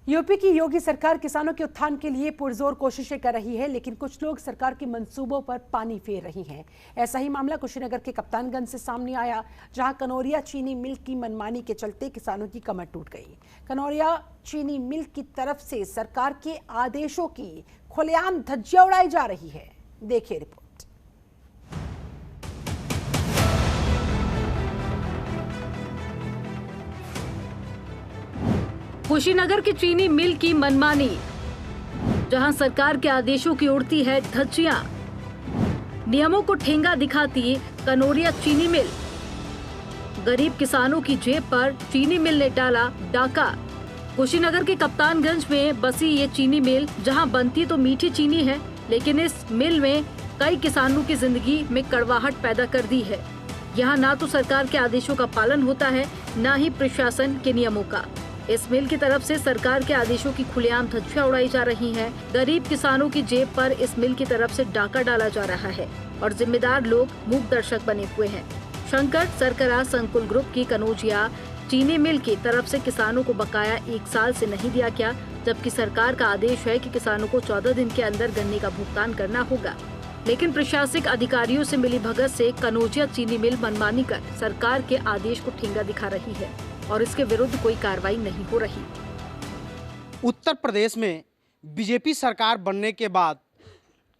UP की योगी सरकार किसानों के उत्थान के लिए पुरजोर कोशिशें कर रही है, लेकिन कुछ लोग सरकार के मंसूबों पर पानी फेर रही हैं। ऐसा ही मामला कुशीनगर के कप्तानगंज से सामने आया, जहां कनौरिया चीनी मिल की मनमानी के चलते किसानों की कमर टूट गई। कनौरिया चीनी मिल की तरफ से सरकार के आदेशों की खुलेआम धज्जियां उड़ाई जा रही है। देखिए रिपोर्ट। कुशीनगर की चीनी मिल की मनमानी, जहां सरकार के आदेशों की उड़ती है धज्जियां। नियमों को ठेंगा दिखाती कनौरिया चीनी मिल। गरीब किसानों की जेब पर चीनी मिल ने डाला डाका। कुशीनगर के कप्तानगंज में बसी ये चीनी मिल, जहां बनती तो मीठी चीनी है, लेकिन इस मिल में कई किसानों की जिंदगी में कड़वाहट पैदा कर दी है। यहाँ ना तो सरकार के आदेशों का पालन होता है, न ही प्रशासन के नियमों का। इस मिल की तरफ से सरकार के आदेशों की खुलेआम धज्जियां उड़ाई जा रही हैं। गरीब किसानों की जेब पर इस मिल की तरफ से डाका डाला जा रहा है और जिम्मेदार लोग मूक दर्शक बने हुए हैं। शंकर सरकरा संकुल ग्रुप की कनौजिया चीनी मिल की तरफ से किसानों को बकाया 1 साल से नहीं दिया गया, जबकि सरकार का आदेश है कि किसानों को 14 दिन के अंदर गन्ने का भुगतान करना होगा। लेकिन प्रशासनिक अधिकारियों से मिली भगत से कनौजिया चीनी मिल मनमानी कर सरकार के आदेश को ठेंगा दिखा रही है और इसके विरुद्ध कोई कार्रवाई नहीं हो रही। उत्तर प्रदेश में बीजेपी सरकार बनने के बाद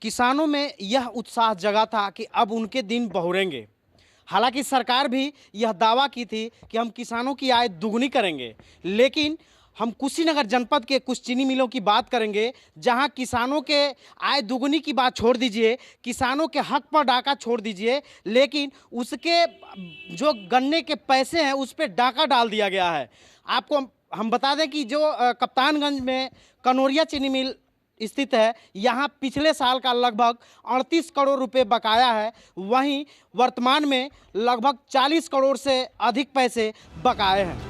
किसानों में यह उत्साह जगा था कि अब उनके दिन बहुरेंगे। हालांकि सरकार भी यह दावा की थी कि हम किसानों की आय दुगनी करेंगे, लेकिन हम कुशीनगर जनपद के कुछ चीनी मिलों की बात करेंगे जहां किसानों के आय दुगनी की बात छोड़ दीजिए, किसानों के हक पर डाका छोड़ दीजिए, लेकिन उसके जो गन्ने के पैसे हैं उस पर डाका डाल दिया गया है। आपको हम बता दें कि जो कप्तानगंज में कनौरिया चीनी मिल स्थित है, यहाँ पिछले साल का लगभग 38 करोड़ रुपए बकाया है। वहीं वर्तमान में लगभग 40 करोड़ से अधिक पैसे बकाए हैं।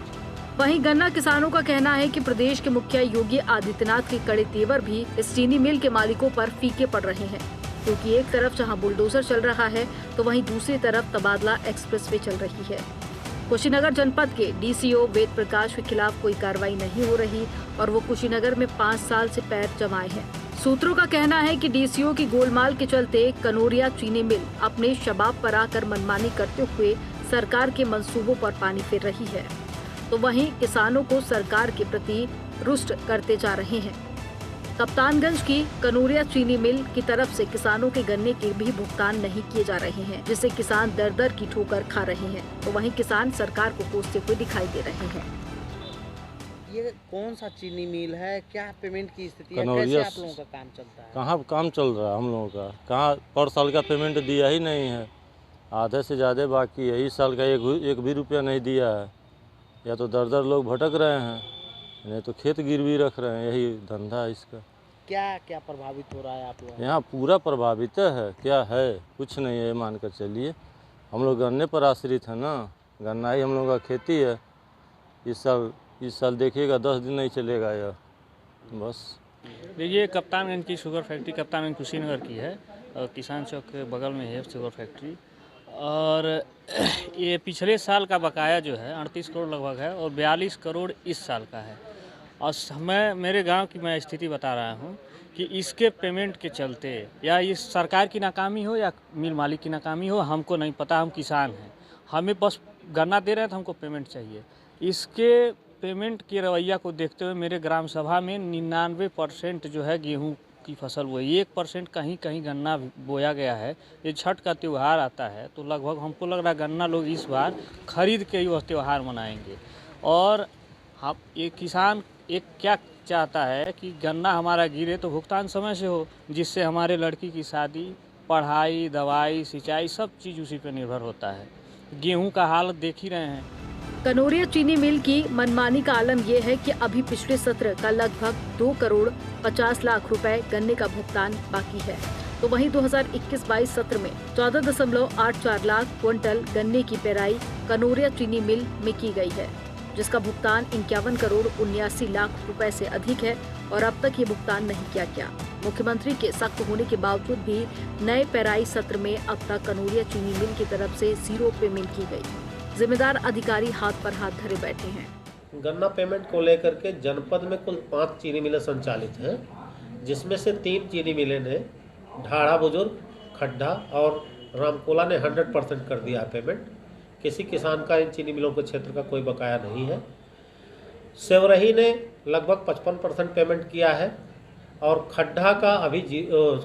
वहीं गन्ना किसानों का कहना है कि प्रदेश के मुखिया योगी आदित्यनाथ के कड़े तेवर भी इस चीनी मिल के मालिकों पर फीके पड़ रहे हैं, क्योंकि एक तरफ जहां बुलडोजर चल रहा है तो वहीं दूसरी तरफ तबादला एक्सप्रेसवे चल रही है। कुशीनगर जनपद के डीसीओ वेद प्रकाश के खिलाफ कोई कार्रवाई नहीं हो रही और वो कुशीनगर में 5 साल से पैर जमाए हैं। सूत्रों का कहना है कि डीसीओ की गोलमाल के चलते कनौरिया चीनी मिल अपने शबाब पर आकर मनमानी करते हुए सरकार के मंसूबों पर पानी फेर रही है, तो वहीं किसानों को सरकार के प्रति रुष्ट करते जा रहे हैं। कप्तानगंज की कनौरिया चीनी मिल की तरफ से किसानों के गन्ने के भी भुगतान नहीं किए जा रहे हैं, जिससे किसान दर दर की ठोकर खा रहे हैं, तो वहीं किसान सरकार को कोसते हुए दिखाई दे रहे हैं। ये कौन सा चीनी मिल है, क्या पेमेंट की स्थिति है, कैसे आप लोगों का काम चलता है? कहाँ काम चल रहा है हम लोगों का? कहाँ पर साल का पेमेंट दिया ही नहीं है, आधे से ज़्यादा बाकी है। इस साल का एक भी रुपया नहीं दिया है। या तो दर दर लोग भटक रहे हैं, नहीं तो खेत गिरवी रख रहे हैं, यही धंधा है इसका। क्या क्या प्रभावित हो रहा है आप लोग? यहाँ पूरा प्रभावित है, क्या है कुछ नहीं है, मान कर चलिए। हम लोग गन्ने पर आश्रित है ना, गन्ना ही हम लोग का खेती है। इस साल देखिएगा 10 दिन नहीं चलेगा यह, बस। देखिए, कप्तानगंज की शुगर फैक्ट्री कप्तानगंज कुशीनगर की है और किसान चौक के बगल में है शुगर फैक्ट्री। और ये पिछले साल का बकाया जो है 38 करोड़ लगभग है और 42 करोड़ इस साल का है। और मैं मेरे गांव की मैं स्थिति बता रहा हूं कि इसके पेमेंट के चलते या ये सरकार की नाकामी हो या मिल मालिक की नाकामी हो, हमको नहीं पता। हम किसान हैं, हमें बस गन्ना दे रहे हैं तो हमको पेमेंट चाहिए। इसके पेमेंट के रवैया को देखते हुए मेरे ग्राम सभा में 99% जो है गेहूँ की फसल बोई, 1% कहीं कहीं गन्ना बोया गया है। ये छठ का त्यौहार आता है तो लगभग हमको लग रहा है गन्ना लोग इस बार खरीद के ही वह त्यौहार मनाएंगे। और हम ये किसान एक क्या चाहता है कि गन्ना हमारा गिरे तो भुगतान समय से हो, जिससे हमारे लड़की की शादी, पढ़ाई, दवाई, सिंचाई सब चीज़ उसी पर निर्भर होता है। गेहूँ का हालत देख ही रहे हैं। कनौरिया चीनी मिल की मनमानी का आलम यह है कि अभी पिछले सत्र का लगभग 2 करोड़ 50 लाख रुपए गन्ने का भुगतान बाकी है, तो वहीं 2021-22 सत्र में 14.84 लाख क्विंटल गन्ने की पेराई कनौरिया चीनी मिल में की गई है, जिसका भुगतान 51 करोड़ 79 लाख रुपए से अधिक है और अब तक ये भुगतान नहीं किया गया। मुख्यमंत्री के सख्त होने के बावजूद भी नए पेराई सत्र में अब तक कनौरिया चीनी मिल की तरफ से 0 पेमेंट की गई। जिम्मेदार अधिकारी हाथ पर हाथ धरे बैठे हैं। गन्ना पेमेंट को लेकर के जनपद में कुल 5 चीनी मिलें संचालित हैं, जिसमें से 3 चीनी मिलें ने ढाढ़ा बुजुर्ग, खड्डा और रामकोला ने 100% कर दिया है पेमेंट। किसी किसान का इन चीनी मिलों के क्षेत्र का कोई बकाया नहीं है। सेवरही ने लगभग 55% पेमेंट किया है और खड्डा का अभी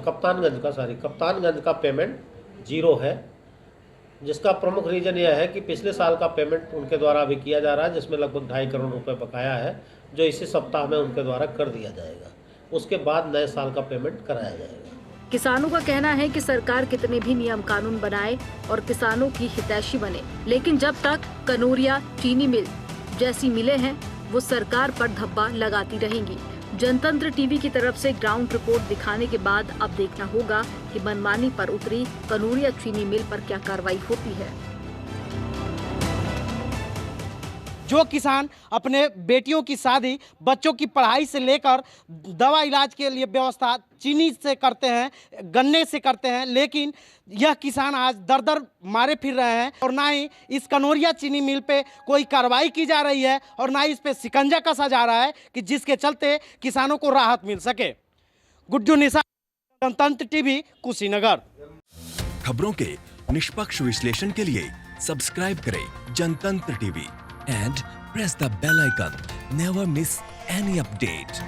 कप्तानगंज का पेमेंट 0 है, जिसका प्रमुख रीज़न यह है कि पिछले साल का पेमेंट उनके द्वारा अभी किया जा रहा है, जिसमें लगभग 2.5 करोड़ रुपए बकाया है, जो इसी सप्ताह में उनके द्वारा कर दिया जाएगा। उसके बाद नए साल का पेमेंट कराया जाएगा। किसानों का कहना है कि सरकार कितने भी नियम कानून बनाए और किसानों की हितैषी बने, लेकिन जब तक कनोरिया चीनी मिल जैसी मिलें हैं वो सरकार पर धब्बा लगाती रहेंगी। जनतंत्र टीवी की तरफ से ग्राउंड रिपोर्ट दिखाने के बाद अब देखना होगा कि मनमानी पर उतरी कनोरिया चीनी मिल पर क्या कार्रवाई होती है। जो किसान अपने बेटियों की शादी, बच्चों की पढ़ाई से लेकर दवा इलाज के लिए व्यवस्था चीनी से करते हैं, गन्ने से करते हैं, लेकिन यह किसान आज दर दर मारे फिर रहे हैं और ना ही इस कनोरिया चीनी मिल पे कोई कार्रवाई की जा रही है और ना ही इस पे शिकंजा कसा जा रहा है कि जिसके चलते किसानों को राहत मिल सके। गुड्डू निशा, जनतंत्र टीवी, कुशीनगर। खबरों के निष्पक्ष विश्लेषण के लिए सब्सक्राइब करें जनतंत्र TV and press the bell icon. Never miss any update.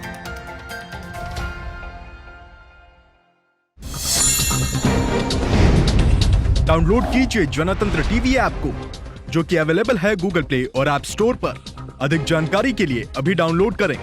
Download कीजिए जनतंत्र टीवी ऐप को, जो कि अवेलेबल है गूगल प्ले और ऐप स्टोर पर। अधिक जानकारी के लिए अभी डाउनलोड करें।